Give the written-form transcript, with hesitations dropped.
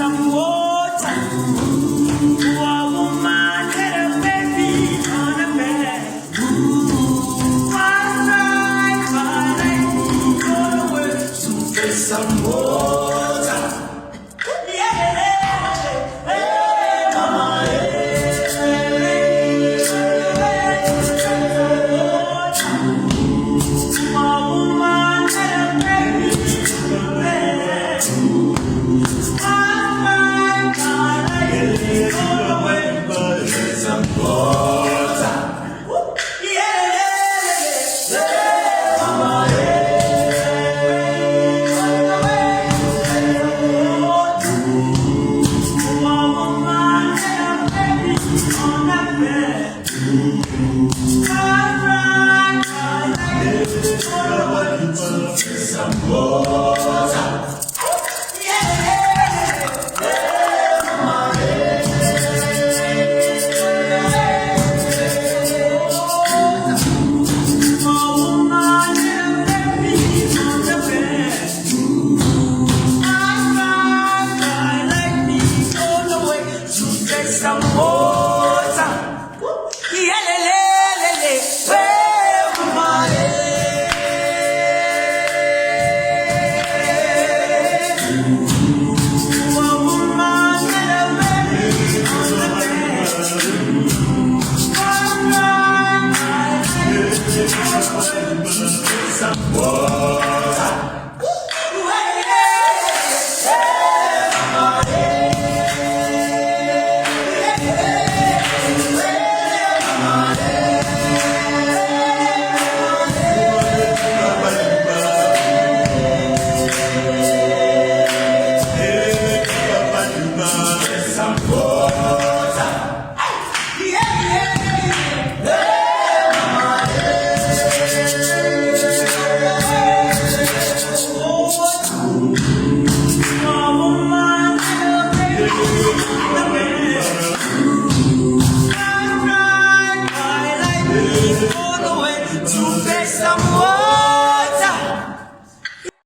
some water. A woman had a baby on a bed. One night, go away to get some water. Yeah, hey, mama, some water. Yeah, le, le, le, le. Hey, mama, woman had a baby on the bed. One night, some water. Yeah.